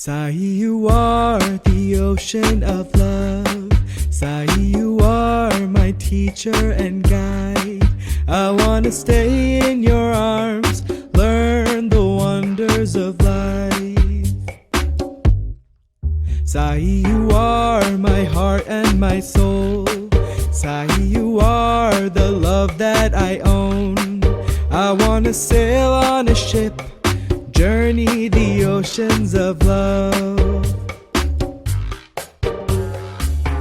Sai, you are the ocean of love. Sai, you are my teacher and guide. I want to stay in your arms, learn the wonders of life. Sai, you are my heart and my soul. Sai, you are the love that I own. I want to sail on a ship, journey the oceans of love.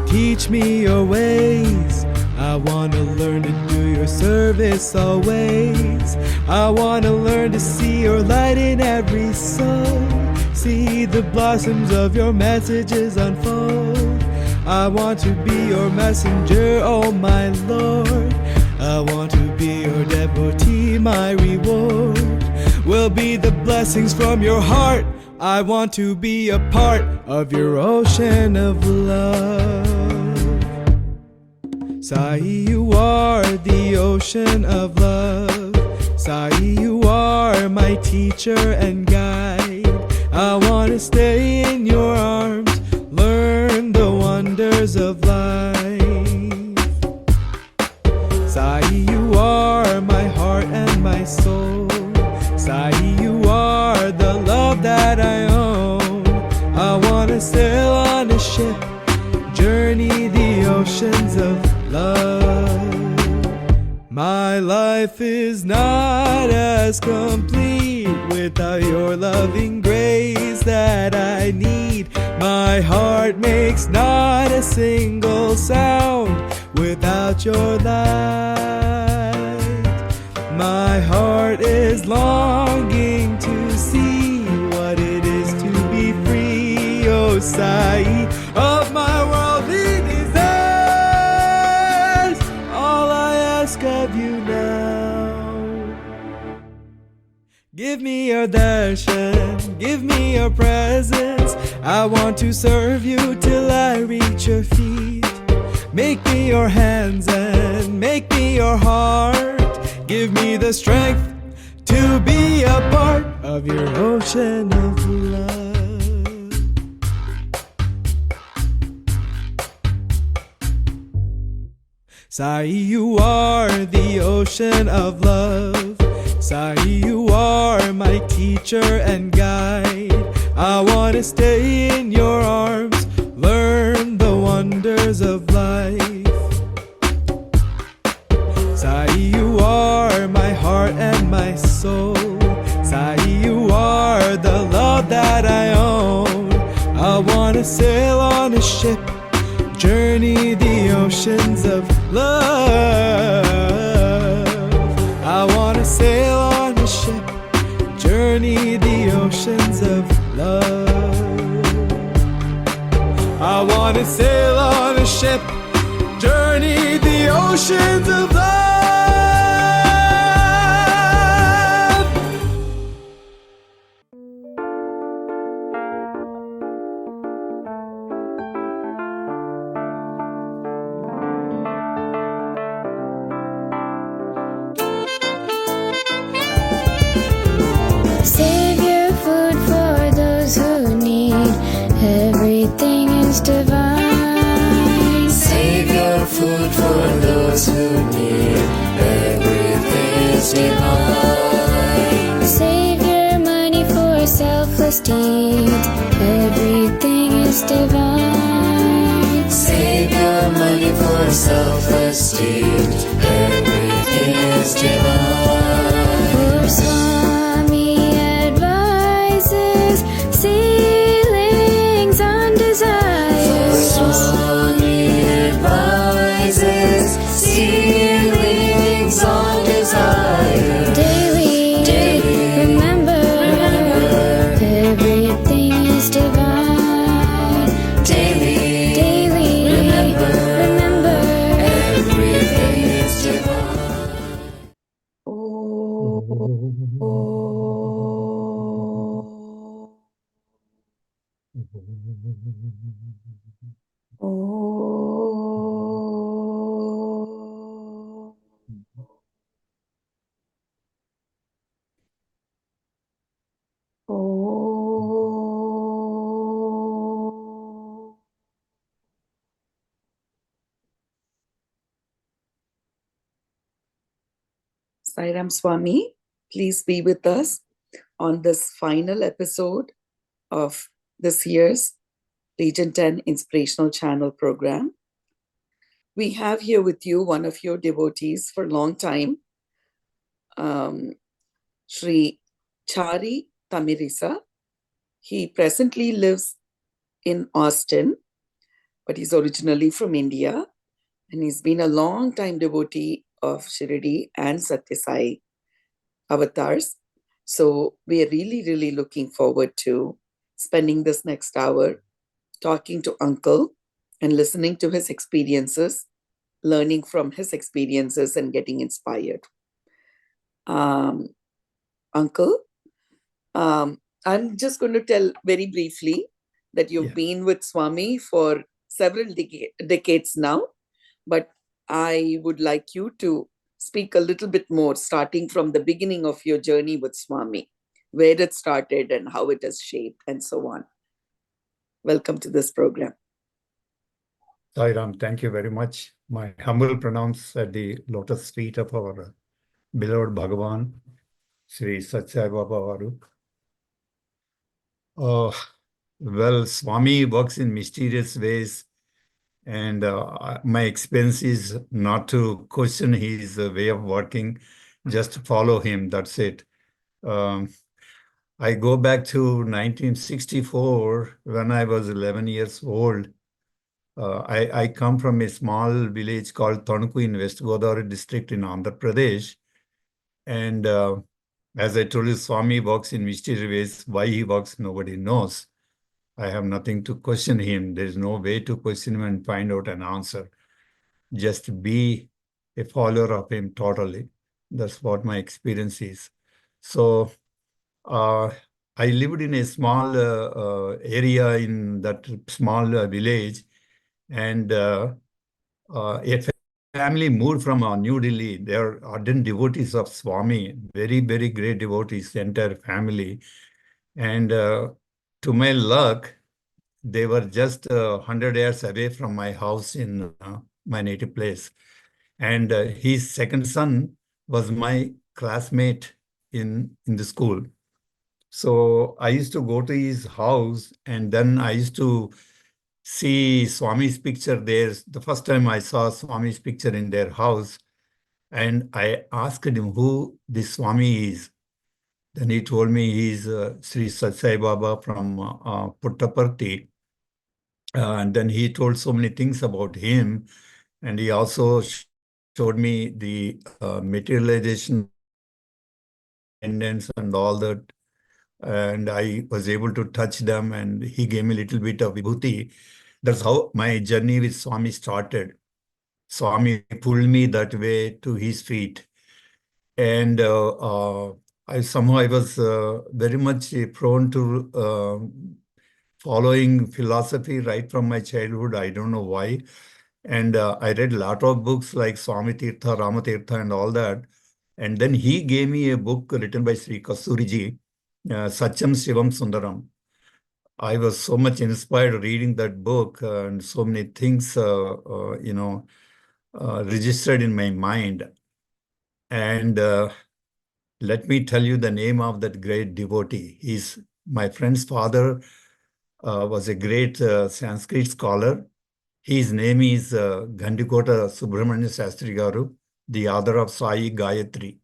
Teach me your ways, I want to learn to do your service always. I want to learn to see your light in every soul, see the blossoms of your messages unfold. I want to be your messenger, oh my Lord. I want to be your devotee, my reward will be the blessings from your heart. I want to be a part of your ocean of love. Sai, you are the ocean of love. Sai, you are my teacher and guide. I want to stay in your arms, learn the wonders of life. Sai, you are my heart and my soul. Sai, you are the love that I own. I want to sail on a ship, journey the oceans of love. My life is not as complete without your loving grace that I need. My heart makes not a single sound without your light. My heart is longing to see what it is to be free, oh Sai, of my worldly desires. All I ask of you now, give me your darshan, give me your presence. I want to serve you till I reach your feet. Make me your hands and make me your heart. Give me the strength to be a part of your ocean of love. Sai, you are the ocean of love. Sai, you are my teacher and guide. I want to stay in your arms, learn the wonders of life. Sai, you are my heart and my soul. Sai, you are the love that I own. I want to sail on a ship, journey the oceans of love. I want to sail on a ship, journey the oceans of love. I want to sail on a ship, journey the oceans of love. Savior, food for those who need, everything is divine. Savior, food for those who need, everything is divine. Savior, money for selfless deeds, everything is divine. Savior, money for selfless deeds, everything is divine. For Swami advises, ceilings on desires. Swami advises, ceilings on desire. Daily, remember, everything is divine. Daily, remember, everything is divine. Sai Swami, please be with us on this final episode of this year's Region 10 Inspirational Channel program. We have here with you one of your devotees for a long time, Shri Chary Tamirasa. He presently lives in Austin, but he's originally from India, and he's been a long time devotee of Shirdi and Satyasai avatars. So we are really, really looking forward to spending this next hour talking to Uncle and listening to his experiences, learning from his experiences and getting inspired. Uncle, I'm just going to tell very briefly that you've been with Swami for several decades now, but I would like you to speak a little bit more, starting from the beginning of your journey with Swami, where it started and how it has shaped and so on. Welcome to this program. Sai Ram, thank you very much. My humble pronounce at the lotus feet of our beloved Bhagavan, Sri Satsai Baba Varu. Well, Swami works in mysterious ways, and my experience is not to question his way of working, just follow him, that's it. I go back to 1964 when I was 11 years old. I come from a small village called Tanuku in West Godavari district in Andhra Pradesh. And as I told you, Swami works in mysterious ways. Why he works, nobody knows. I have nothing to question him. There's no way to question him and find out an answer. Just be a follower of him totally. That's what my experience is. So I lived in a small area in that small village, and a family moved from New Delhi. They are ardent devotees of Swami, very, very great devotees, the entire family. And to my luck, they were just 100 yards away from my house in my native place. And his second son was my classmate in the school. So I used to go to his house, and then I used to see Swami's picture there. The first time I saw Swami's picture in their house, and I asked him who this Swami is. Then he told me he's Sri Satsai Baba from Puttaparthi. And then he told so many things about him. And he also showed me the materialization and all that. And I was able to touch them, and he gave me a little bit of vibhuti. That's how my journey with Swami started. Swami pulled me that way to his feet. And I was very much prone to following philosophy right from my childhood. I don't know why. And I read a lot of books like Swami Tirtha, Ramatirtha, and all that. And then he gave me a book written by Sri Kasuriji, Satyam Shivam Sundaram. I was so much inspired reading that book, and so many things, registered in my mind. And let me tell you the name of that great devotee. He's my friend's father. Was a great Sanskrit scholar. His name is Gandikota Subramanya Sastri Garu, the author of Sai Gayatri.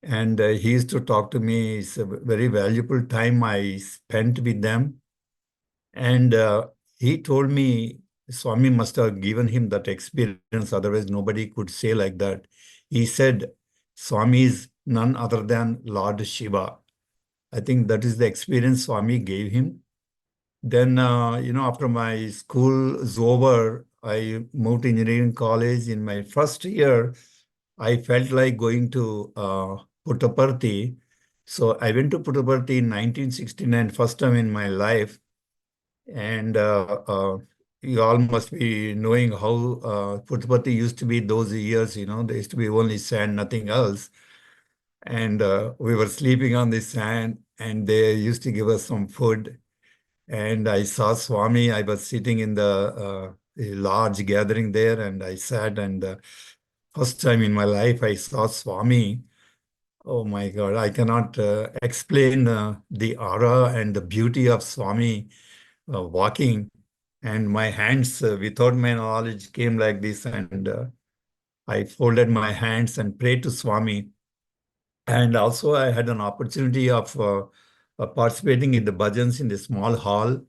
And he used to talk to me. It's a very valuable time I spent with them. And he told me Swami must have given him that experience, otherwise nobody could say like that. He said, Swami is none other than Lord Shiva. I think that is the experience Swami gave him. Then, after my school is over, I moved to engineering college. In my first year, I felt like going to Puttaparthi. So I went to Puttaparthi in 1969, first time in my life. And you all must be knowing how Puttaparthi used to be those years, there used to be only sand, nothing else. And we were sleeping on the sand, and they used to give us some food. And I saw Swami. I was sitting in the a large gathering there, and I sat, and first time in my life I saw Swami. Oh my God, I cannot explain the aura and the beauty of Swami walking. And my hands, without my knowledge, came like this, and I folded my hands and prayed to Swami. And also, I had an opportunity of participating in the bhajans in the small hall.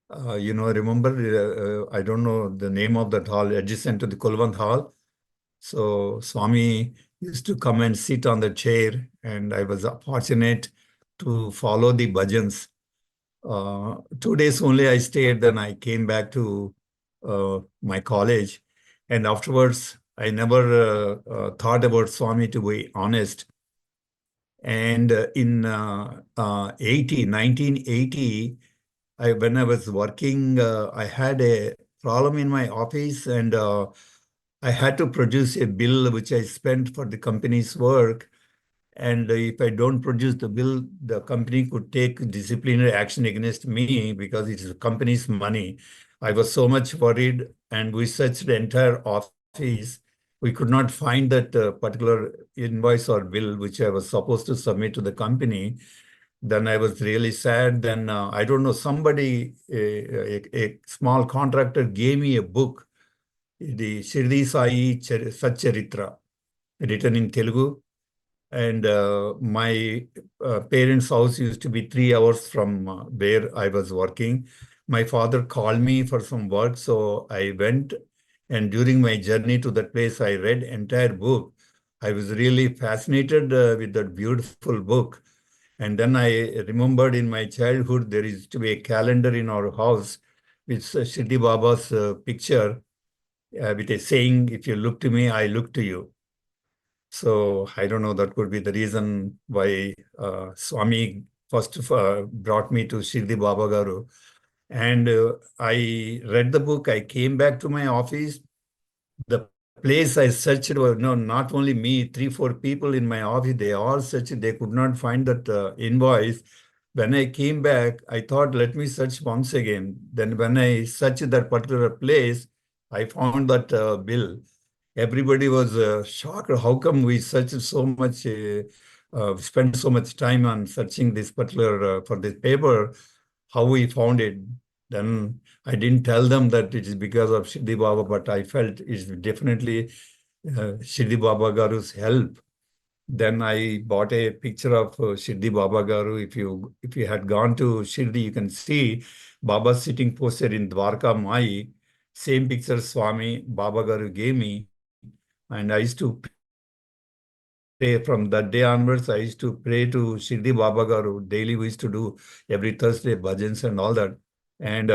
Remember, I don't know the name of that hall, adjacent to the Kulwant Hall. So Swami used to come and sit on the chair, and I was fortunate to follow the bhajans. 2 days only I stayed, then I came back to my college. And afterwards, I never thought about Swami, to be honest. And in 1980, when I was working, I had a problem in my office, and I had to produce a bill which I spent for the company's work. And if I don't produce the bill, the company could take disciplinary action against me because it is the company's money. I was so much worried, and we searched the entire office. We could not find that particular invoice or bill which I was supposed to submit to the company. Then I was really sad. Then I don't know, somebody, a small contractor gave me a book, the Shirdi Sai Satcharitra, written in Telugu. And my parents' house used to be 3 hours from where I was working. My father called me for some work, so I went. And during my journey to that place, I read entire book. I was really fascinated with that beautiful book. And then I remembered in my childhood, there used to be a calendar in our house with Shirdi Baba's picture, with a saying, "If you look to me, I look to you." So I don't know, that could be the reason why Swami first brought me to Shirdi Baba Garu. And I read the book. I came back to my office. The place I searched was, no, not only me, 3, 4 people in my office, they all searched. They could not find that invoice. When I came back, I thought, let me search once again. Then when I searched that particular place, I found that bill. Everybody was shocked. How come we searched so much, spent so much time on searching this particular for this paper? How we found it? Then I didn't tell them that it is because of Shirdi Baba, but I felt it's definitely Shirdi Baba Garu's help. Then I bought a picture of Shirdi Baba Garu. If you had gone to Shirdi, you can see Baba sitting posted in Dwarka Mai. Same picture Swami Baba Garu gave me. And I used to pray from that day onwards. I used to pray to Shirdi Baba Garu. Daily we used to do every Thursday bhajans and all that. And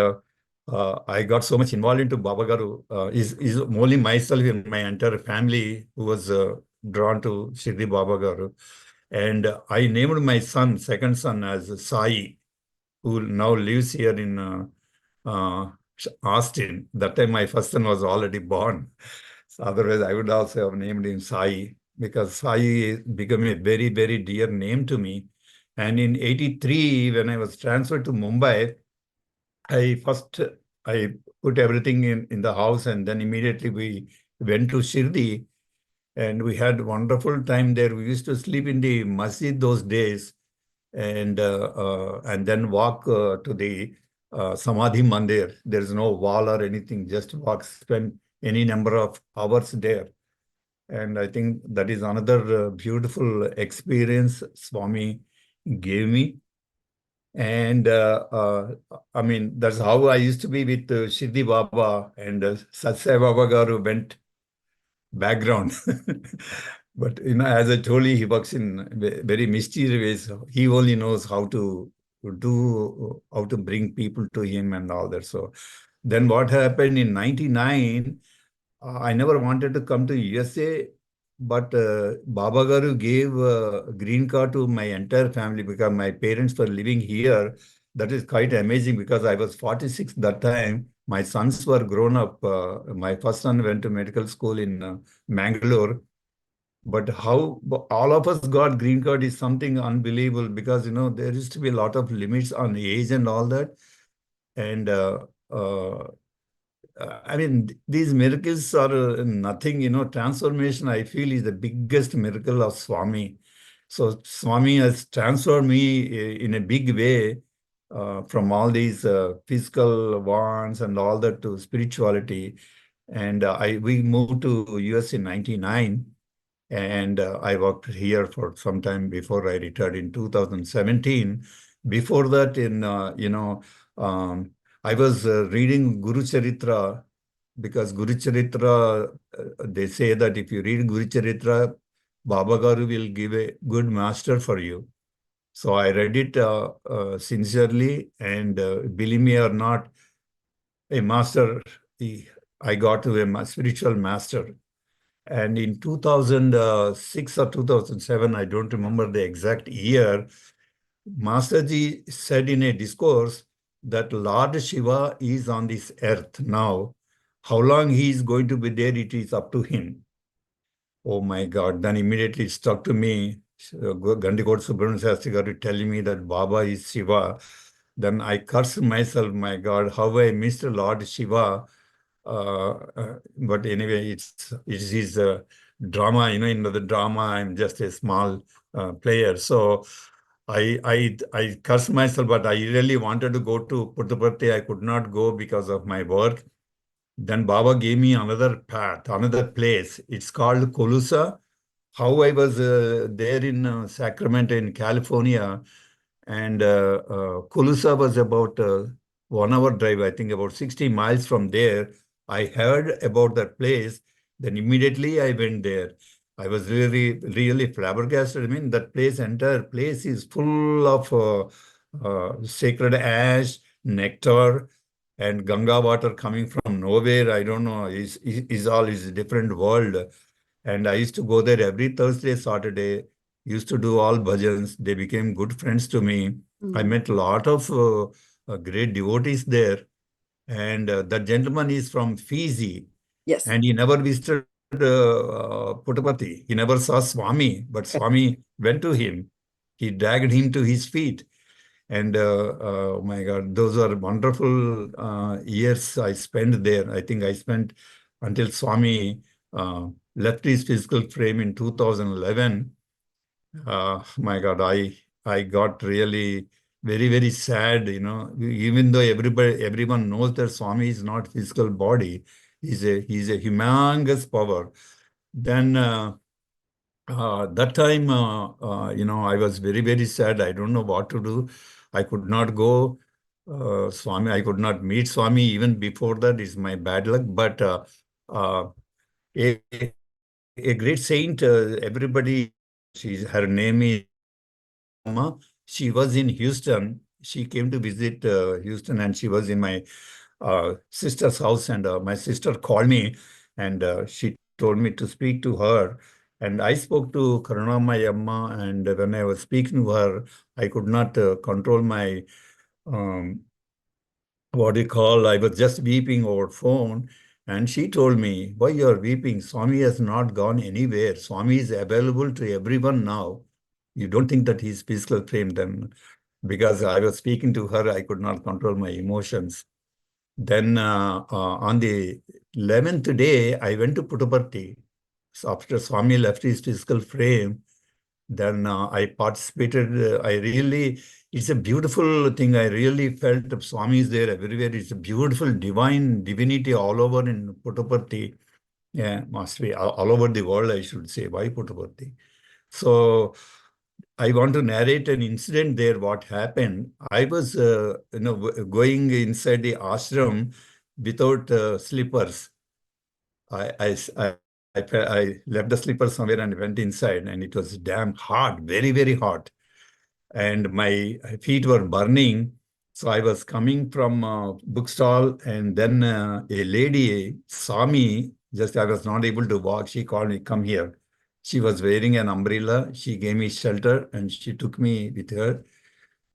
I got so much involved into Baba Garu. Is only myself and my entire family who was drawn to Shirdi Baba Garu. And I named my son, second son, as Sai, who now lives here in uh, Austin. That time my first son was already born. So otherwise, I would also have named him Sai, because Sai became a very, very dear name to me. And in 83, when I was transferred to Mumbai, first I put everything in the house, and then immediately we went to Shirdi, and we had wonderful time there. We used to sleep in the masjid those days, and then walk to the Samadhi Mandir. There is no wall or anything, just walk, spend any number of hours there. And I think that is another beautiful experience Swami gave me. And I mean, that's how I used to be with Shirdi Baba, and Satsai Baba Garu went background. But as I told you, he works in very mysterious ways. He only knows how to bring people to him and all that. So then what happened in 99, I never wanted to come to USA, but Baba Garu gave a green card to my entire family because my parents were living here. That is quite amazing because I was 46 that time. My sons were grown up. My first son went to medical school in Mangalore. But how all of us got green card is something unbelievable, because there used to be a lot of limits on age and all that. And I mean, these miracles are nothing, transformation, I feel, is the biggest miracle of Swami. So Swami has transformed me in a big way from all these physical wants and all that to spirituality. And we moved to US in 99, and I worked here for some time before I retired in 2017. Before that, um, I was reading Guru Charitra, because Guru Charitra, they say that if you read Guru Charitra, Baba Garu will give a good master for you. So I read it sincerely, and believe me or not, a master, I got to a spiritual master. And in 2006 or 2007, I don't remember the exact year, Masterji said in a discourse that Lord Shiva is on this earth now. How long he is going to be there, it is up to him. Oh my God. Then immediately it stuck to me. Gandikot Subramanian Shastri Garu telling me that Baba is Shiva. Then I cursed myself, my God, how I missed Lord Shiva. But anyway, it is his drama, in the drama, I'm just a small player. So I cursed myself, but I really wanted to go to Puttaparthi. I could not go because of my work. Then Baba gave me another path, another place. It's called Colusa. How I was there in Sacramento in California, and Colusa was about 1 hour drive, I think about 60 miles from there. I heard about that place. Then immediately I went there. I was really, really flabbergasted. I mean, that place, entire place is full of sacred ash, nectar, and Ganga water coming from nowhere. I don't know. Is all is a different world. And I used to go there every Thursday, Saturday. Used to do all bhajans. They became good friends to me. I met a lot of great devotees there. And that gentleman is from Fiji. Yes. And he never visited Puttaparthi. He never saw Swami, but Swami went to him. He dragged him to his feet. And oh my God, those are wonderful years I spent there. I think I spent until Swami left his physical frame in 2011. My God, I got really very, very sad, even though everyone knows that Swami is not physical body. He's a humongous power. Then that time, I was very, very sad. I don't know what to do. I could not go. Swami, I could not meet Swami even before that. Is my bad luck. But uh, a, a great saint, everybody, her name is Amma. She was in Houston. She came to visit Houston, and she was in my sister's house. And my sister called me, and she told me to speak to her. And I spoke to Karunamai Amma, and when I was speaking to her, I could not control my um, what do you call, I was just weeping over phone. And she told me, why you're weeping? Swami has not gone anywhere. Swami is available to everyone now. You don't think that he's physical frame then? Because I was speaking to her, I could not control my emotions. Then on the 11th day, I went to Puttaparthi. So after Swami left his physical frame, then I participated. It's a beautiful thing. I really felt Swami is there everywhere. It's a beautiful divinity all over in Puttaparthi. Yeah, must be all over the world, I should say. Why Puttaparthi? So I want to narrate an incident there, what happened. I was, going inside the ashram without slippers. I left the slippers somewhere and went inside, and it was damn hot, very, very hot. And my feet were burning. So I was coming from bookstall, and then a lady saw me. Just I was not able to walk. She called me, come here. She was wearing an umbrella. She gave me shelter, and she took me with her.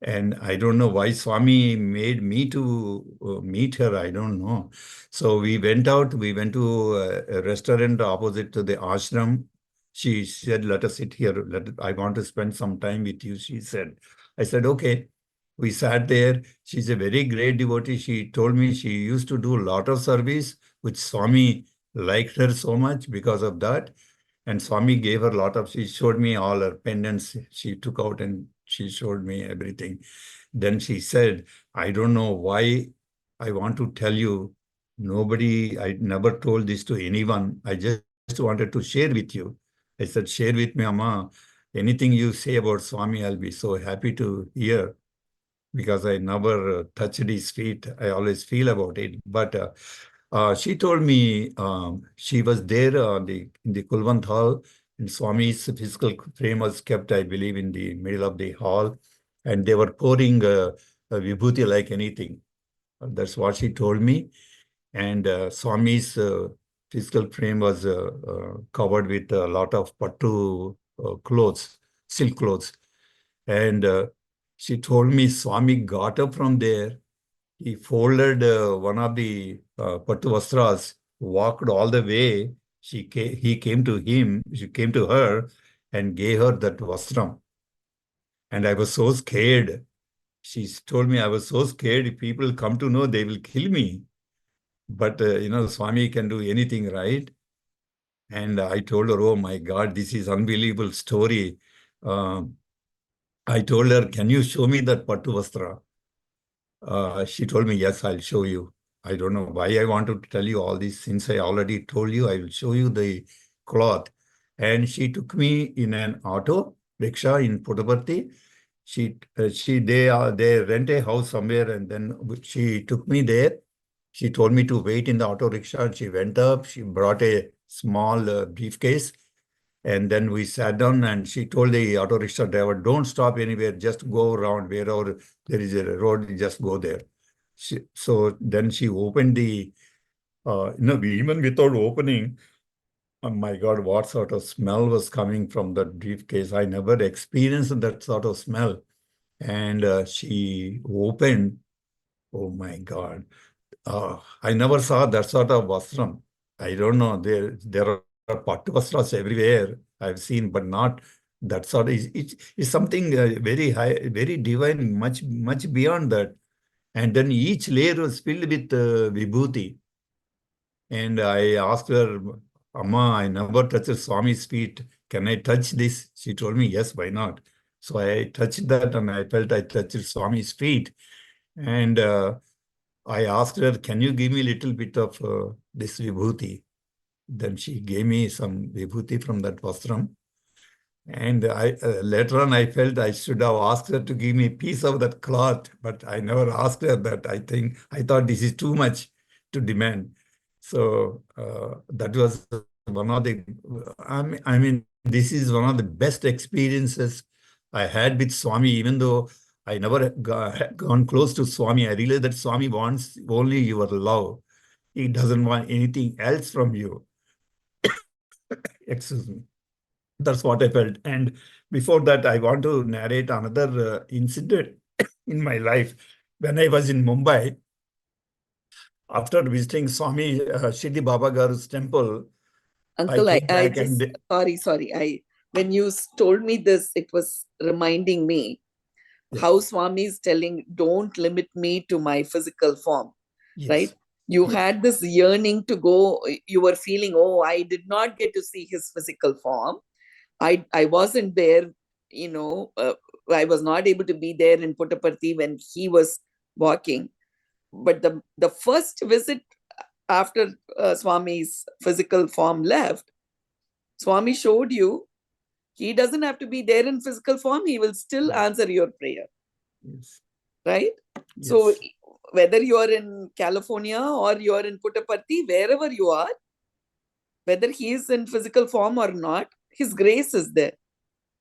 And I don't know why Swami made me to meet her. I don't know. So we went out. We went to a restaurant opposite to the ashram. She said, let us sit here. I want to spend some time with you, she said. I said, okay. We sat there. She's a very great devotee. She told me she used to do a lot of service, which Swami liked her so much because of that. And Swami gave her a lot of, she showed me all her pendants she took out and she showed me everything. Then she said, I don't know why I want to tell you. I never told this to anyone. I just wanted to share with you. I said, share with me, Amma. Anything you say about Swami, I'll be so happy to hear because I never touched his feet. I always feel about it. But she told me she was there in the Kulwant Hall, and Swami's physical frame was kept, I believe, in the middle of the hall, and they were pouring a vibhuti like anything. That's what she told me. And Swami's physical frame was covered with a lot of pattu clothes, silk clothes. And she told me Swami got up from there. He folded one of the pattu vastras, walked all the way. He came to him, she came to her and gave her that vastram. And I was so scared. She told me I was so scared. If people come to know, they will kill me. But, Swami can do anything, right? And I told her, oh my God, this is unbelievable story. I told her, can you show me that pattu vastra? She told me, yes, I'll show you. I don't know why I want to tell you all this. Since I already told you, I will show you the cloth. And she took me in an auto rickshaw in Puttaparthi. They rent a house somewhere, and then she took me there. She told me to wait in the auto rickshaw. She went up. She brought a small briefcase. And then we sat down and she told the auto rickshaw driver, don't stop anywhere, just go around wherever there is a road, just go there. So then she opened even without opening, oh my God, what sort of smell was coming from that briefcase. I never experienced that sort of smell. And she opened, oh my God. I never saw that sort of vastram. I don't know. There are pattu vastras everywhere I've seen, but not that sort of. It's something very high, very divine, much beyond that. And then each layer was filled with vibhuti. And I asked her, Amma, I never touched Swami's feet. Can I touch this? She told me, yes, why not? So I touched that and I felt I touched Swami's feet. And I asked her, can you give me a little bit of this vibhuti? Then she gave me some vibhuti from that vastram. And later on, I felt I should have asked her to give me a piece of that cloth, but I never asked her that. I thought this is too much to demand. So that was one of the, this is one of the best experiences I had with Swami, even though I never gone close to Swami. I realized that Swami wants only your love. He doesn't want anything else from you. Excuse me. That's what I felt. And before that, I want to narrate another incident in my life. When I was in Mumbai, after visiting Swami Shirdi Baba Garu's temple, Uncle, I came I back just, and sorry. When you told me this, it was reminding me how Swami is telling, don't limit me to my physical form, right? yes, You yes, had this yearning to go, you were feeling, oh, I did not get to see his physical form. I wasn't there, I was not able to be there in Puttaparthi when he was walking. But the first visit after Swami's physical form left, Swami showed you he doesn't have to be there in physical form. He will still answer your prayer, yes, right? yes. So whether you are in California or you are in Puttaparthi, wherever you are, whether he is in physical form or not, his grace is there.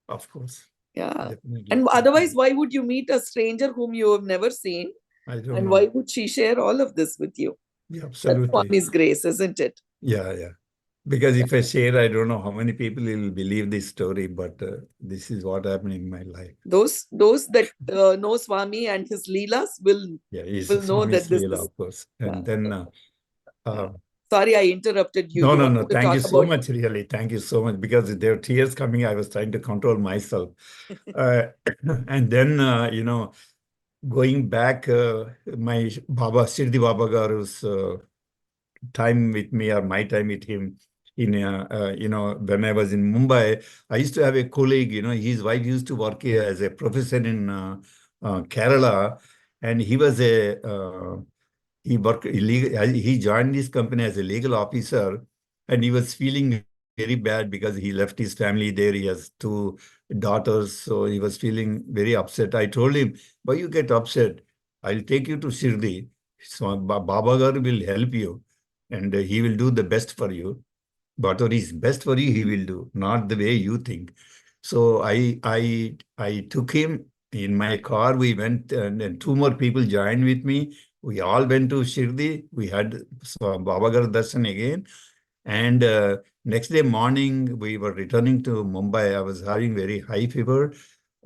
Of course. Yeah. Definitely. And otherwise, why would you meet a stranger whom you have never seen? I don't And know. why would she share all of this with you? Yeah, That's absolutely. Swami's grace, isn't it? Yeah. Because if I share, I don't know how many people will believe this story, but this is what happened in my life. Those that know Swami and his leelas will He's know that Swami's this Leela, is. of course. Yeah. And then Sorry, I interrupted you. No. You wanted to Thank you talk so about much, really. Thank you so much because there were tears coming. I was trying to control myself. And then, going back, my Baba, Shirdi Baba Garu's time with me or my time with him in, when I was in Mumbai, I used to have a colleague, his wife used to work here as a professor in Kerala, and he was he worked illegal, he joined this company as a legal officer, and he was feeling very bad because he left his family there. He has two daughters, so he was feeling very upset. I told him, why you get upset? I'll take you to Shirdi. So Baba Garu will help you, and he will do the best for you. Whatever is best for you, he will do, not the way you think. So I took him in my car. We went, and then two more people joined with me. We all went to Shirdi. We had Baba Gar Darshan again. And next day morning, we were returning to Mumbai. I was having very high fever.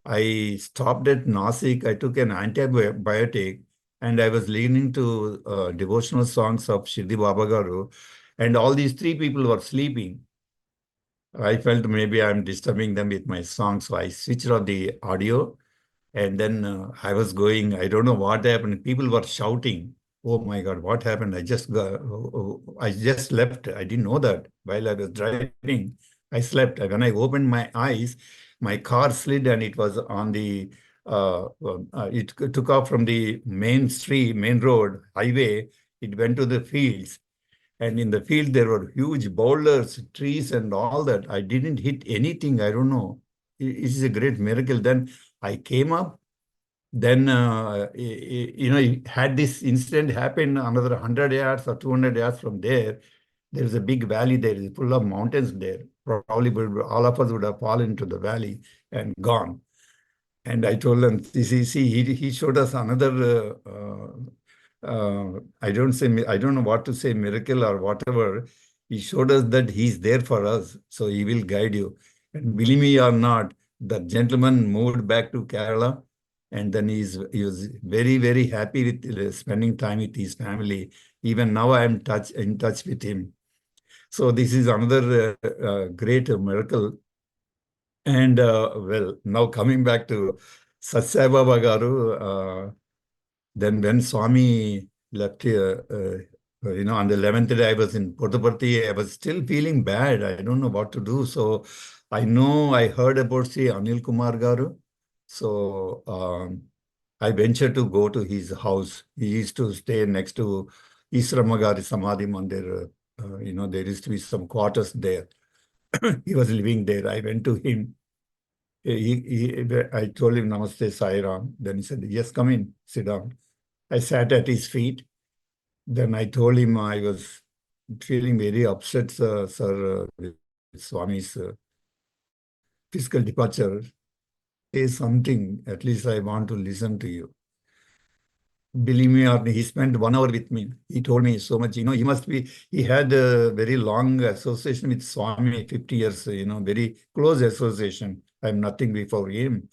I stopped at Nasik. I took an antibiotic, and I was listening to devotional songs of Shirdi Baba Garu, and all these three people were sleeping. I felt maybe I'm disturbing them with my song, so I switched off the audio, and then I was going. I don't know what happened. People were shouting. Oh my God, what happened? I just left. I didn't know that while I was driving. I slept. When I opened my eyes, my car slid and it was on the, it took off from the main street, main road, highway. It went to the fields. And in the field, there were huge boulders, trees, and all that. I didn't hit anything. I don't know. It is a great miracle. Then I came up. Then, had this incident happen another 100 yards or 200 yards from there, there's a big valley there, it's full of mountains there. Probably all of us would have fallen into the valley and gone. And I told him, see, he showed us another, I don't know what to say, miracle or whatever. He showed us that he's there for us, so he will guide you. And believe me or not, the gentleman moved back to Kerala, and then he was very, very happy with spending time with his family. Even now, I am in touch with him. So this is another great miracle. And well, now coming back to Satsai Baba Garu, then when Swami left here, on the 11th day I was in Parthi, I was still feeling bad. I don't know what to do. So I know I heard about Sri Anil Kumar Garu. So I ventured to go to his house. He used to stay next to Isramagari Samadhi Mandir. There used to be some quarters there. He was living there. I went to him. I told him, Namaste, Sai Ram. Then he said, yes, come in, sit down. I sat at his feet. Then I told him I was feeling very upset, sir, with Swami's physical departure. Say something, at least I want to listen to you. Believe me or not, he spent 1 hour with me. He told me so much, he had a very long association with Swami, 50 years, very close association. I'm nothing before him.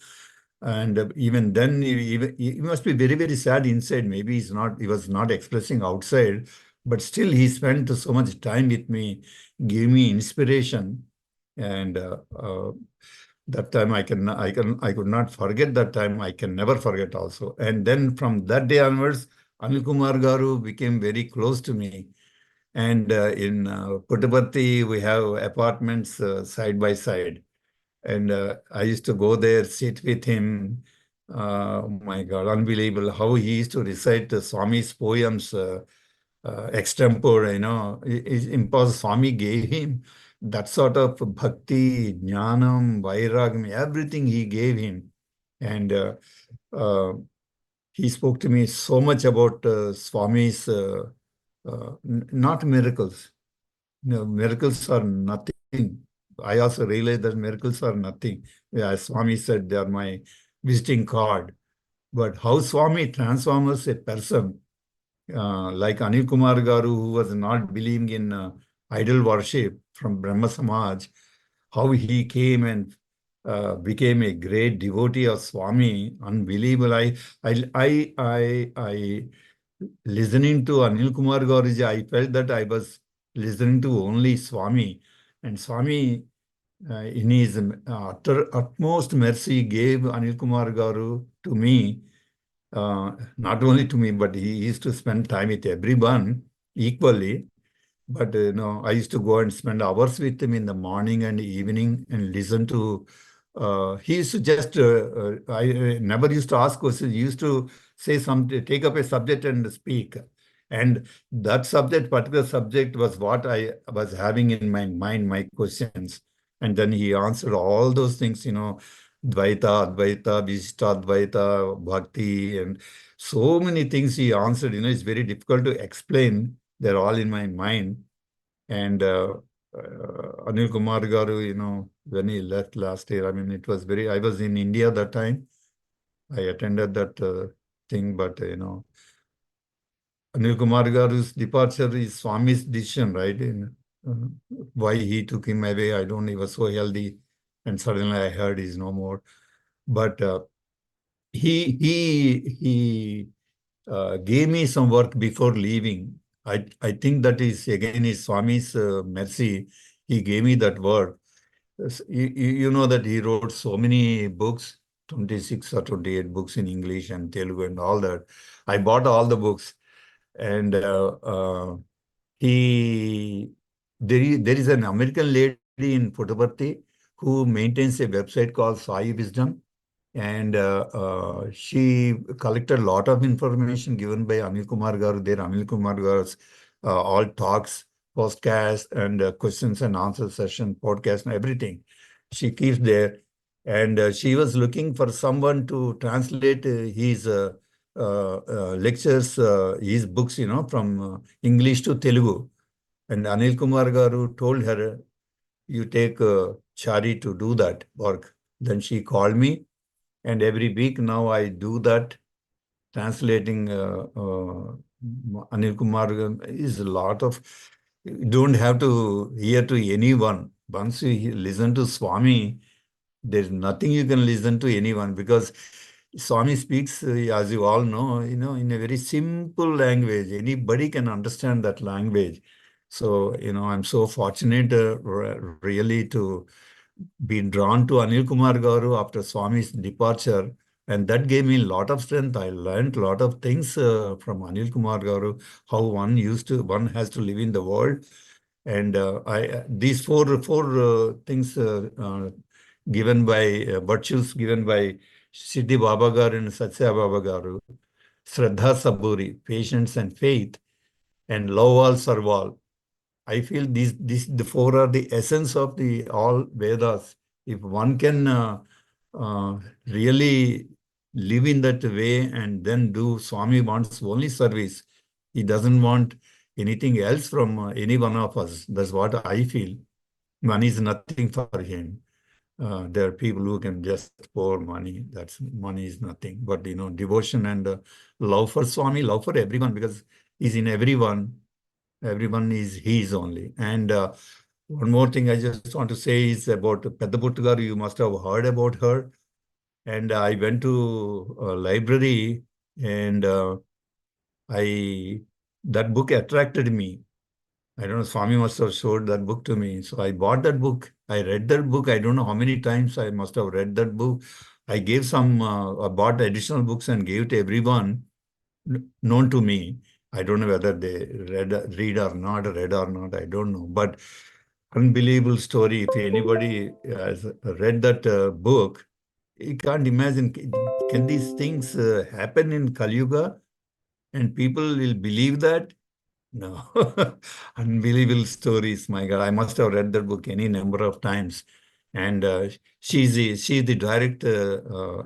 And even then, he must be very, very sad inside. Maybe he was not expressing outside, but still he spent so much time with me, gave me inspiration. And that time I could not forget that time. I can never forget also. And then from that day onwards, Anil Kumar Garu became very close to me. And in Puttaparthi, we have apartments side by side. And I used to go there, sit with him. Oh my God, unbelievable how he used to recite Swami's poems extempore, It's impossible. Swami gave him that sort of bhakti, jnanam, vairagam, everything he gave him. And he spoke to me so much about Swami's, not miracles. Miracles are nothing. I also realized that miracles are nothing. As Swami said, they are my visiting card. But how Swami transforms a person, like Anil Kumar Garu, who was not believing in idol worship from Brahma Samaj, how he came and became a great devotee of Swami, unbelievable. I listening to Anil Kumar Garuji, I felt that I was listening to only Swami. And Swami, in his utmost mercy, gave Anil Kumar Garu to me. not only to me, but he used to spend time with everyone equally. But I used to go and spend hours with him in the morning and evening and listen to. He used to just. I never used to ask questions. He used to say something, take up a subject and speak. And that subject, particular subject, was what I was having in my mind, my questions. And then he answered all those things, Dvaita, Advaita, Visishta Advaita, Bhakti, and so many things he answered. It's very difficult to explain. They're all in my mind. And Anil Kumar Garu, when he left last year, I mean, I was in India that time. I attended that thing, but, Anil Kumar Garu's departure is Swami's decision, right? Uh, why he took him away, I don't know. He was so healthy, and suddenly I heard he's no more. But he gave me some work before leaving. I think that is again is Swami's mercy. He gave me that work. You know that he wrote so many books, 26 or 28 books in English and Telugu and all that. I bought all the books, and he there is an American lady in Puttaparthi who maintains a website called Sai Wisdom, and she collected a lot of information given by Anil Kumar Garu. There, Anil Kumar Garu's all talks, podcast, and questions and answer session, podcast, and everything. She keeps there, and she was looking for someone to translate his lectures, his books, from English to Telugu. And Anil Kumar Garu told her, "You take Chary to do that work." Then she called me, and every week now I do that, translating Anil Kumar is a lot of, you don't have to hear to anyone. Once you listen to Swami, there's nothing you can listen to anyone, because Swami speaks, as you all know, in a very simple language. Anybody can understand that language. So, I'm so fortunate really to be drawn to Anil Kumar Garu after Swami's departure. And that gave me a lot of strength. I learned a lot of things from Anil Kumar Garu, how one has to live in the world. And these four things given by virtues given by Siddhi Baba Garu and Satya Baba Garu, Shraddha Saburi, patience and faith, and love all, serve all. I feel the four are the essence of the all Vedas. If one can really live in that way and then do, Swami wants only service. He doesn't want anything else from any one of us. That's what I feel. Money is nothing for him. There are people who can just pour money. Money is nothing. But devotion and love for Swami, love for everyone, because he's in everyone. Everyone is his only. And one more thing I just want to say is about Peddaputtu Garu. You must have heard about her. And I went to a library, and that book attracted me. I don't know, Swami must have showed that book to me. So I bought that book. I read that book. I don't know how many times I must have read that book. I bought additional books and gave to everyone known to me. I don't know whether they read or not, I don't know. But unbelievable story. If anybody has read that book, you can't imagine, can these things happen in Kali Yuga? And people will believe that? No. Unbelievable stories, my God. I must have read that book any number of times. And she's the direct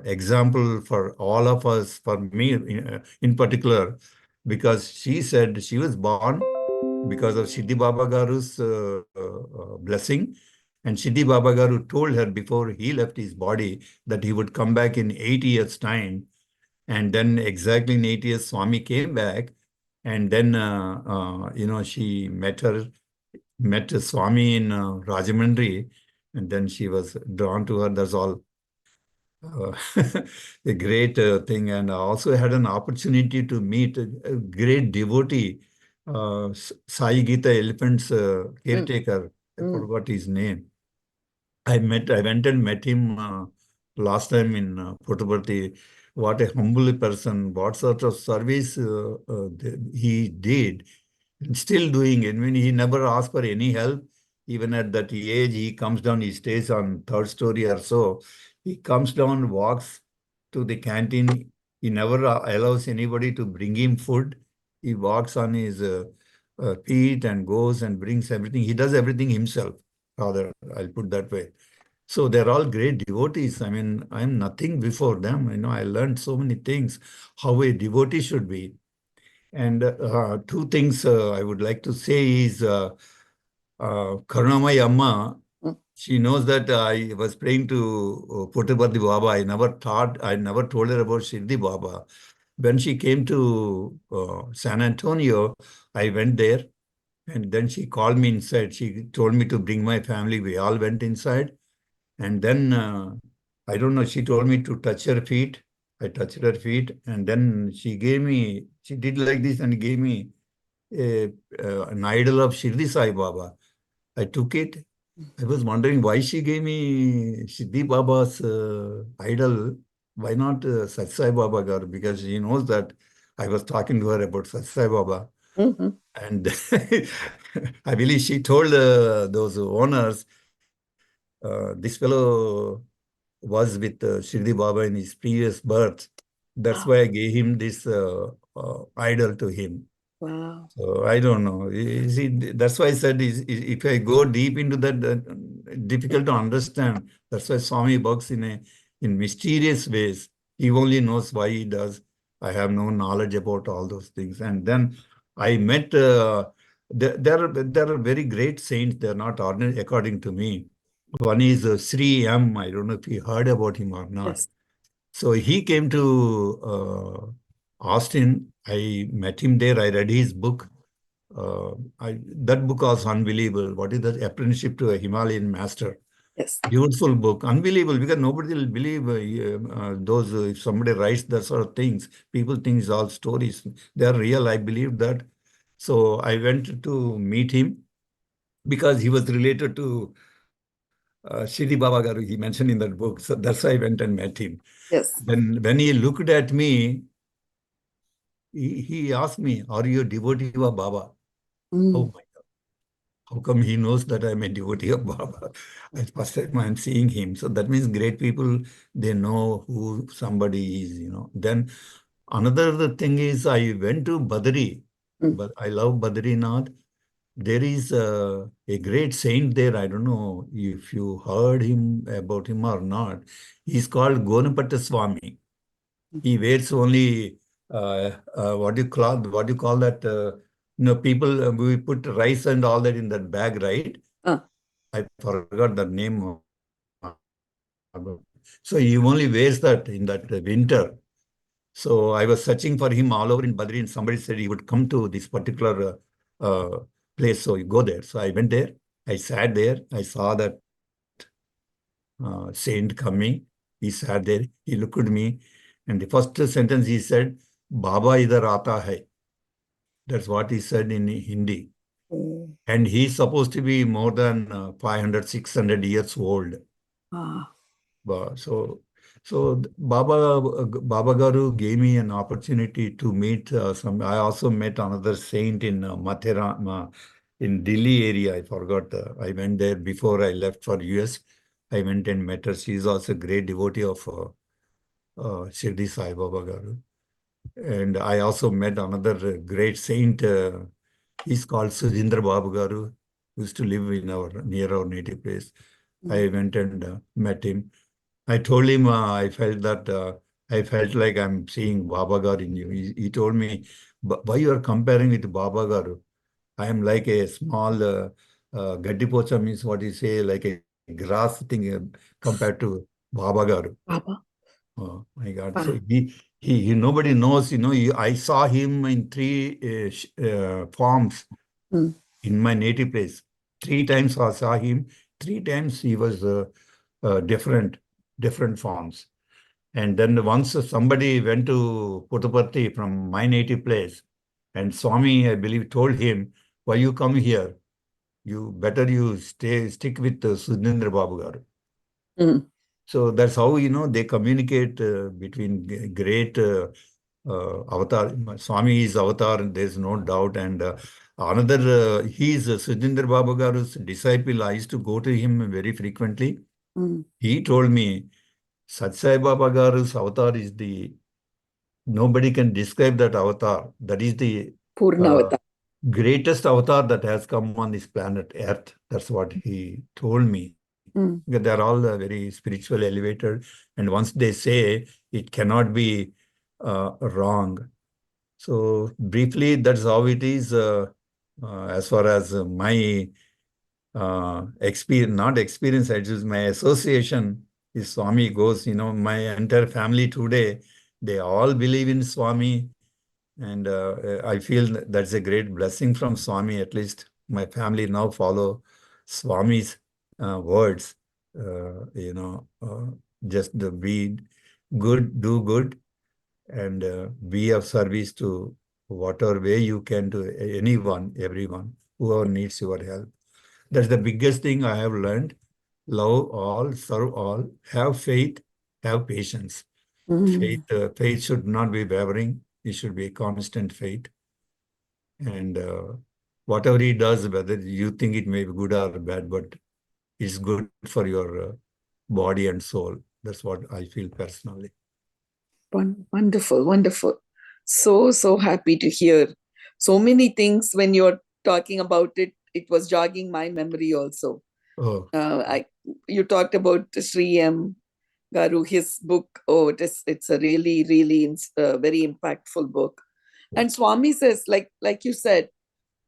example for all of us, for me in particular, because she said she was born because of Shirdi Baba Garu's blessing. And Shirdi Baba Garu told her before he left his body that he would come back in 8 years' time. And then exactly in 8 years, Swami came back. And then, she met Swami in Rajamundry. And then she was drawn to her. That's all. A great thing. And I also had an opportunity to meet a great devotee, Sai Gita Elephant's caretaker. I forgot his name. I went and met him last time in Puttaparthi. what a humble person, what sort of service he did, and still doing it. I mean, he never asked for any help. Even at that age, he comes down, he stays on third story or so. He comes down, walks to the canteen. He never allows anybody to bring him food. He walks on his feet and goes and brings everything. He does everything himself, rather, I'll put that way. So they're all great devotees. I mean, I'm nothing before them. I learned so many things, how a devotee should be. And two things I would like to say is Karunamai Amma, Mm. she knows that I was praying to Puttaparthi Baba. I never told her about Shirdi Baba. When she came to San Antonio, I went there, and then she called me inside. She told me to bring my family. We all went inside. And then, I don't know, she told me to touch her feet. I touched her feet, and then she did like this and gave me an idol of Shirdi Sai Baba. I took it. I was wondering why she gave me Shirdi Baba's idol. Why not Sat Sai Baba Garu? Because she knows that I was talking to her about Sat Sai Baba. Mhm. And I believe she told those owners, this fellow was with Shirdi Baba in his previous birth. That's Wow. why I gave him this idol to him. Wow. So I don't know. You see, that's why I said if I go deep into that, difficult to understand. That's why Swami works in mysterious ways. He only knows why he does. I have no knowledge about all those things. And then I met. There are very great saints. They are not ordinary, according to me. One is Sri M. I don't know if you heard about him or not. Yes. So he came to Austin. I met him there. I read his book. That book was unbelievable. What is that? Apprenticeship to a Himalayan Master. Yes. Beautiful book. Unbelievable, because nobody will believe those, if somebody writes that sort of things. People think it's all stories. They are real. I believe that. So I went to meet him because he was related to Shirdi Baba Garu. He mentioned in that book. So that's why I went and met him. Yes. Then when he looked at me, he asked me, "Are you a devotee of Baba?" Mm. Oh my God. How come he knows that I'm a devotee of Baba? It's first time I'm seeing him. So that means great people, they know who somebody is. Then another thing is I went to Badri, Mm. but I love Badrinath. There is a great saint there. I don't know if you heard about him or not. He's called Gonapatta Swami. He wears only what do you call that? People we put rice and all that in that bag, right? Ah. I forgot the name. So he only wears that in that winter. So I was searching for him all over in Badri, and somebody said he would come to this particular place. So you go there. So I went there. I sat there. I saw that saint coming. He sat there. He looked at me. And the first sentence he said, Baba idhar aata hai. That's what he said in Hindi. Mm. And he's supposed to be more than 500, 600 years old. Ah. So Baba Garu gave me an opportunity to meet some. I also met another saint in Mathera, in Delhi area. I forgot. I went there before I left for US. I went and met her. She's also a great devotee of Shirdi Sai Baba Garu. And I also met another great saint. He's called Sujindra Babu Garu, who used to live in near our native place. I went and met him. I told him I felt like I'm seeing Baba Garu in you. He told me, why you are comparing with Baba Garu? I am like a small gaddi pocha, means what you say, like a grass thing compared to Baba Garu. Baba. Oh my God! So Wow. nobody knows. I saw him in three forms Mm. in my native place. 3 times I saw him. 3 times he was different forms. And then once somebody went to Puttaparthi from my native place, and Swami, I believe, told him, "Why you come here? You stick with Sudhindra Babu Garu." Mm. So that's how, they communicate between great avatar. Swami is avatar, there's no doubt. And he is Sujendra Babu Garu's disciple. I used to go to him very frequently. Mm. He told me, Satsai Baba Garu's avatar nobody can describe that avatar. That is the Purnavata. greatest avatar that has come on this planet Earth. That's what he told me. Mm. Because they're all very spiritual elevated. And once they say, it cannot be wrong. So briefly, that's how it is as far as my experience, not experience, it is my association is Swami goes. My entire family today, they all believe in Swami. And I feel that's a great blessing from Swami. At least my family now follow Swami's words. Just be good, do good, and be of service to whatever way you can to anyone, everyone, whoever needs your help. That's the biggest thing I have learned. Love all, serve all, have faith, have patience. Mm. Faith should not be wavering. It should be constant faith. And whatever he does, whether you think it may be good or bad, but it's good for your body and soul. That's what I feel personally. Wonderful, wonderful. So happy to hear so many things when you're talking about it. It was jogging my memory also. Oh, You talked about Sri M. Garu, his book. Oh, it's a really, really very impactful book. And Swami says, like you said,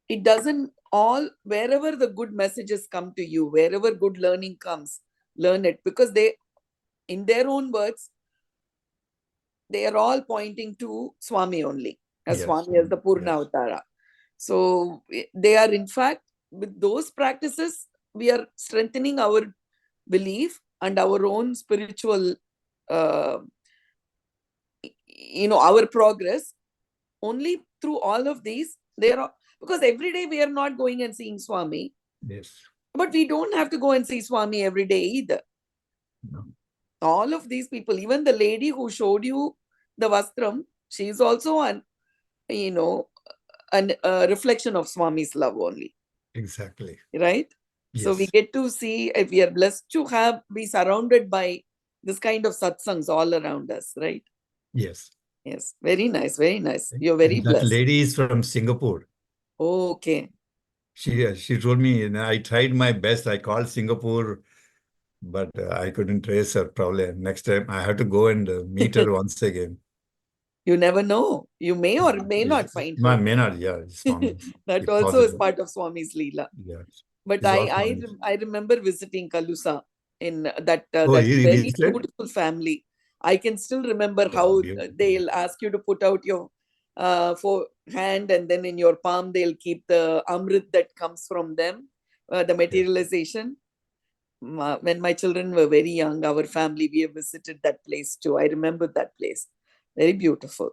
it doesn't all wherever the good messages come to you, wherever good learning comes, learn it, because they, in their own words, they are all pointing to Swami only, as yes. Swami as the Purna Yes. Avatara. So they are, in fact, with those practices, we are strengthening our belief and our own spiritual, uh, our progress. Only through all of these, because every day we are not going and seeing Swami, Yes. but we don't have to go and see Swami every day either. No. All of these people, even the lady who showed you the vastram, she's also a reflection of Swami's love only, Exactly. right? So we Yes. get to see, if we are blessed to be surrounded by this kind of satsangs all around us, right? Yes. Yes, very nice, very nice. You're very And that blessed. lady is from Singapore. Oh, okay. She told me, and I tried my best. I called Singapore, but I couldn't trace her. Probably next time I have to go and meet her once again. You never know. You may or may Yes. not find No, her. may not. Yeah, Swami, That if also is possible. part of Swami's Leela. Yeah, But it's all I Swami. I remember visiting Kalusa in Oh, that he very visited? beautiful family. I can still remember Wow, how beautiful. they'll ask you to put out your for hand, and then in your palm they'll keep the amrit that comes from them, the materialization. When my children were very young, our family, we have visited that place too. I remember that place. Very beautiful.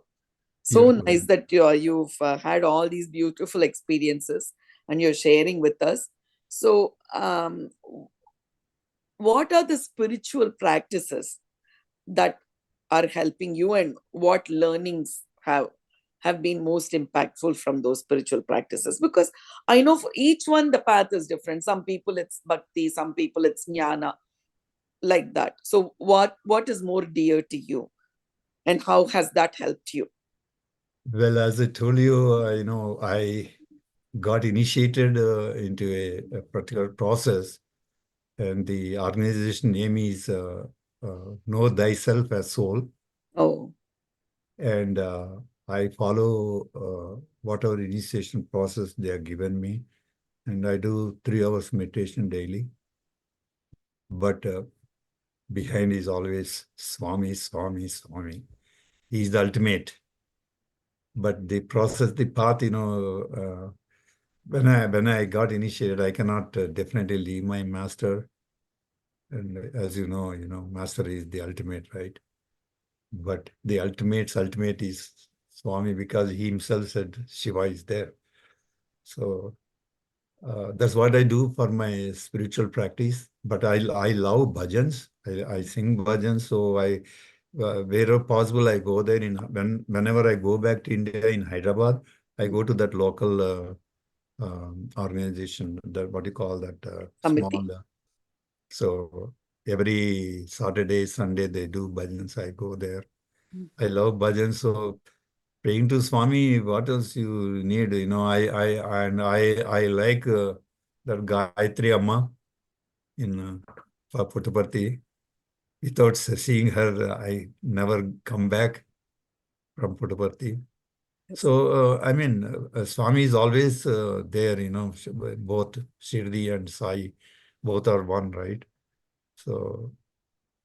So Beautiful. nice that you've had all these beautiful experiences and you're sharing with us. So, what are the spiritual practices that are helping you, and what learnings have been most impactful from those spiritual practices? Because I know for each one the path is different. Some people it's bhakti, some people it's jnana, like that. So what is more dear to you, and how has that helped you? Well, as I told you, I got initiated into a particular process, and the organization name is Know Thyself as Soul. Oh. And I follow whatever initiation process they have given me, and I do 3 hours meditation daily. But behind is always Swami, Swami, Swami. He's the ultimate. But the process, the path, when I got initiated, I cannot definitely leave my master. And as master is the ultimate, right? But the ultimate's ultimate is Swami, because he himself said Shiva is there. So That's what I do for my spiritual practice. But I love bhajans. I sing bhajans. So wherever possible, I go there. Whenever I go back to India in Hyderabad, I go to that local organization. That what you call that Committee. small. So every Saturday, Sunday they do bhajans. I go there. I love bhajans. So praying to Swami, what else you need? I like that Gayatri Amma in for Puttaparthi. Without seeing her, I never come back from Puttaparthi. So, Swami is always there, both Shirdi and Sai, both are one, right? So,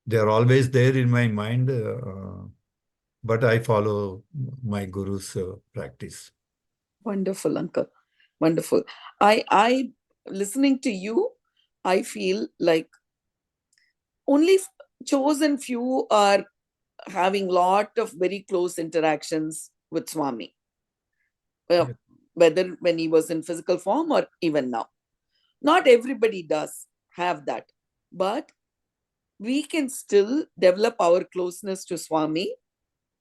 they are always there in my mind, but I follow my guru's practice. Wonderful, uncle. Wonderful. I listening to you, I feel like only chosen few are having lot of very close interactions with Swami. Yeah. Whether when he was in physical form or even now. Not everybody does have that. But we can still develop our closeness to Swami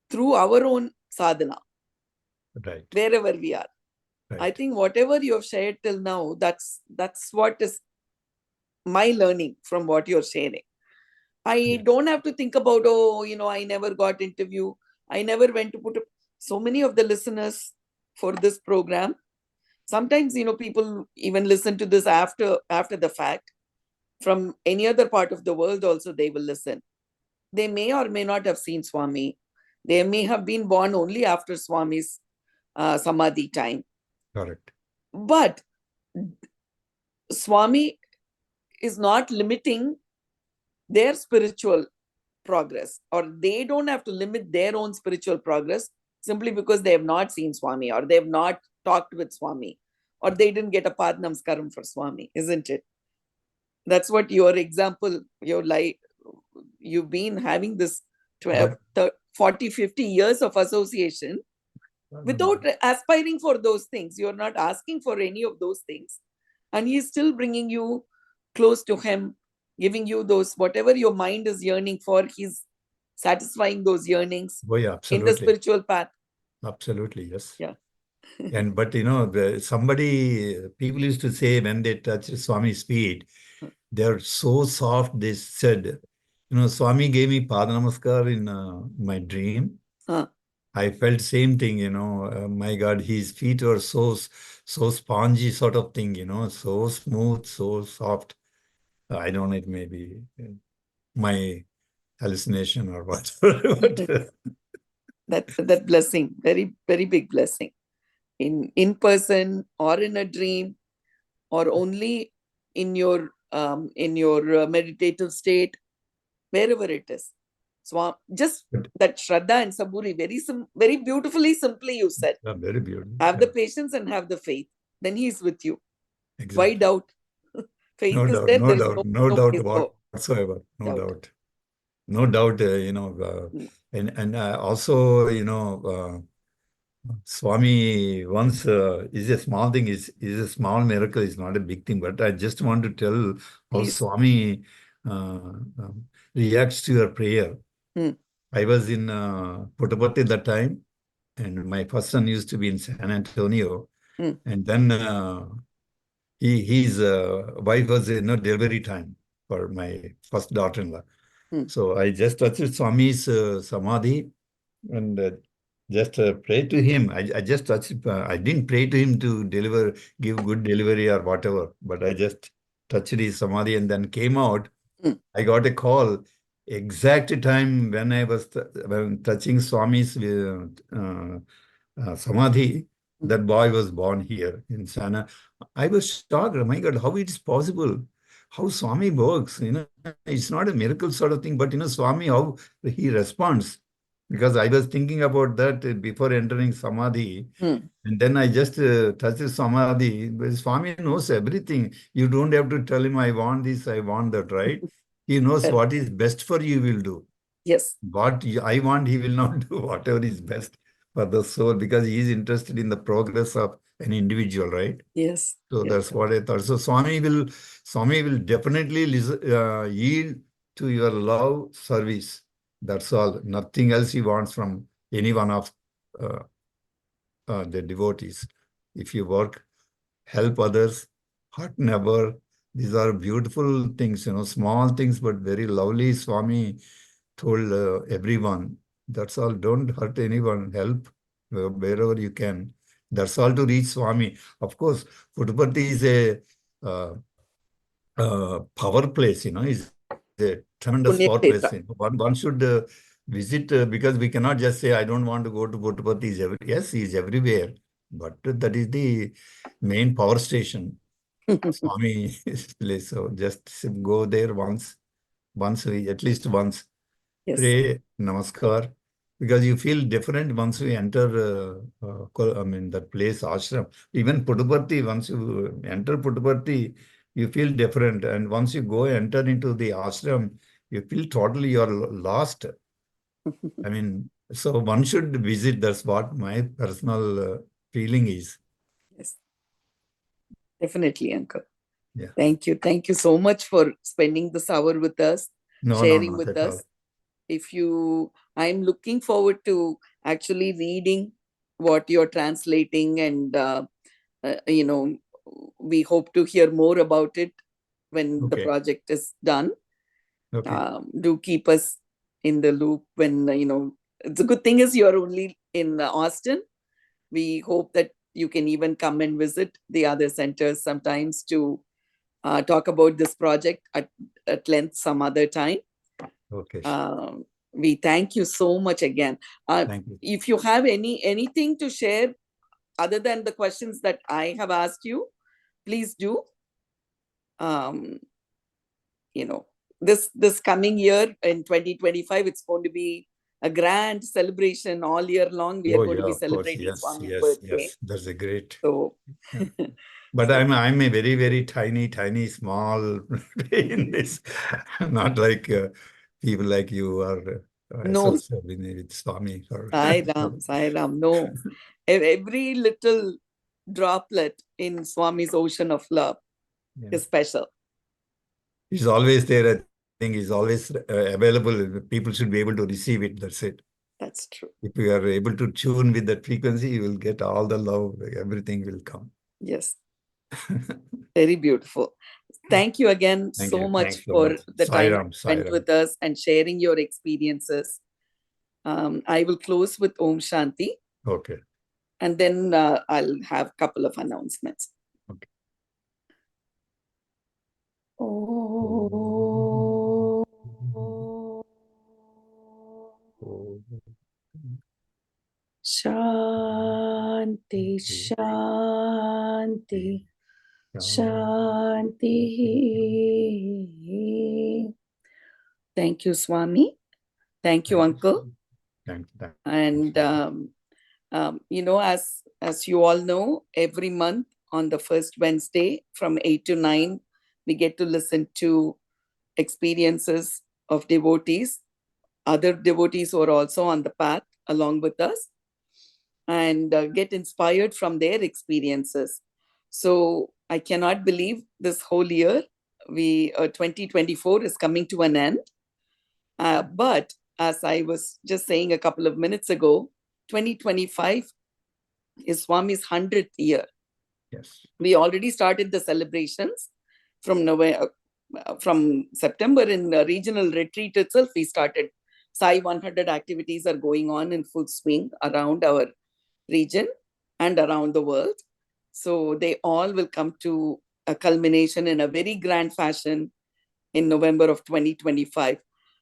through our own sadhana, Right. wherever we are. Right. I think whatever you have shared till now, that's what is my learning from what you're sharing. I don't have to think about, I never got interview. I never went to put so many of the listeners for this program. Sometimes, people even listen to this after the fact. From any other part of the world also, they will listen. They may or may not have seen Swami. They may have been born only after Swami's Samadhi time. Correct. But Swami is not limiting their spiritual progress, or they don't have to limit their own spiritual progress simply because they have not seen Swami, or they have not talked with Swami, or they didn't get a Pad Namaskaram for Swami, isn't it? That's what your example, your life, you've been having this 40, 50 years of association without aspiring for those things. You're not asking for any of those things. And he's still bringing you close to him, giving you those, whatever your mind is yearning for, he's satisfying those yearnings Oh, yeah, in absolutely. the spiritual path. Absolutely, yes. Yeah. But people used to say when they touch Swami's feet, they're so soft. They said, Swami gave me Pada Namaskar in my dream. Huh. I felt same thing, my God, his feet were so spongy sort of thing, so smooth, so soft. I don't know, it may be my hallucination or whatever. that blessing, very, very big blessing. In person or in a dream, or only in your meditative state, wherever it is. So just that Shraddha and Saburi, very beautifully, simply you said. Yeah, very beautiful. Have the patience and have the faith. Then he is with you. Exactly. Why doubt? Faith No is doubt, there. no There is doubt, no no doubt place for whatsoever. No doubt. doubt. No doubt, and also, Swami once is a small thing, is a small miracle, is not a big thing. But I just want to tell how Please. Swami reacts to your prayer. I was in Puttaparthi at that time, and my first son used to be in San Antonio, and then his wife was in delivery time for my first daughter-in-law. So I just touched Swami's samadhi and just pray to him. I just touched. I didn't pray to him to give good delivery or whatever, but I just touched his samadhi and then came out. I got a call exact time when I was when touching Swami's samadhi. That boy was born here in Sana. I was shocked. Oh my God, how it is possible? How Swami works? It's not a miracle sort of thing, but Swami, how he responds. Because I was thinking about that before entering Samadhi. And then I just touched Samadhi. But Swami knows everything. You don't have to tell him, I want this, I want that, right? He knows what is best for you, will do. Yes. What I want, he will not do whatever is best for the soul, because he is interested in the progress of an individual, right? Yes. So Yes. that's what I thought. So Swami will definitely yield to your love service. That's all. Nothing else he wants from any one of uh, the devotees. If you work, help others, hurt never. These are beautiful things, small things, but very lovely. Swami told everyone, that's all. Don't hurt anyone. Help wherever you can. That's all to reach Swami. Of course, Puttaparthi is a power place, is a tremendous Punya power place. Kshetra. One should visit because we cannot just say, I don't want to go to Puttaparthi. Yes, he is everywhere. But that is the main power station, Swami place. So just go there at least once. Yes. Pray, namaskar, because you feel different once you enter, that place, ashram. Even Puttaparthi, once you enter Puttaparthi, you feel different. And once you enter into the ashram, you feel totally you're lost. I mean, so one should visit. That's what my personal feeling is. Yes. Definitely, Uncle. Yeah. Thank you. Thank you so much for spending this hour with us, No, sharing not with at all. us. I'm looking forward to actually reading what you're translating, and we hope to hear more about it when the Okay. project is done. Okay. Do keep us in the loop when the good thing is you're only in Austin. We hope that you can even come and visit the other centers sometimes to talk about this project at length some other time. Okay. We thank you so much again. Thank you. If you have anything to share other than the questions that I have asked you, please do. This coming year in 2025, it's going to be a grand celebration all year long. We are Oh, going to yeah, be of course. celebrating Yes, Swami's yes, birthday. yes. That's a great. So, Yeah. But so I'm a very, very tiny, small in this. Not like people like you are no, associated with Swami. Sai Ram, no. Every little droplet in Swami's ocean of love Yeah. is special. He's always there. I think he's always available. People should be able to receive it. That's it. That's true. If you are able to tune with that frequency, you will get all the love. Everything will come. Yes. Very beautiful. Thank you again Thank so you. much Thanks so for much. the Sai time Ram, you Sai spent Ram. with us and sharing your experiences. I will close with Om Shanti, Okay. and then I'll have a couple of announcements. Okay. Oh. Shanti, Shanti, Shanti. Thank you, Swami. Thank you, Uncle. Thanks. And as you all know, every month on the first Wednesday from 8 to 9, we get to listen to experiences of devotees, other devotees who are also on the path along with us, and get inspired from their experiences. So I cannot believe this whole year, 2024 is coming to an end. But as I was just saying a couple of minutes ago, 2025 is Swami's 100th year. Yes. We already started the celebrations from September in the regional retreat itself. We started Sai 100 activities are going on in full swing around our region and around the world. So they all will come to a culmination in a very grand fashion in November of 2025.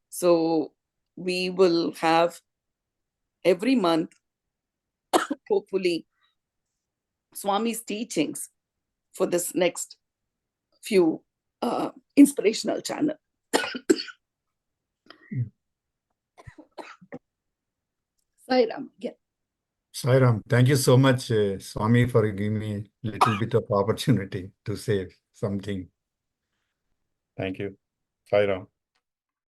So we will have every month, hopefully, Swami's teachings for this next few Inspirational Channel. Sai Ram again. Sai Ram, thank you so much, Swami, for giving me a little bit of opportunity to say something. Thank you. Sai Ram.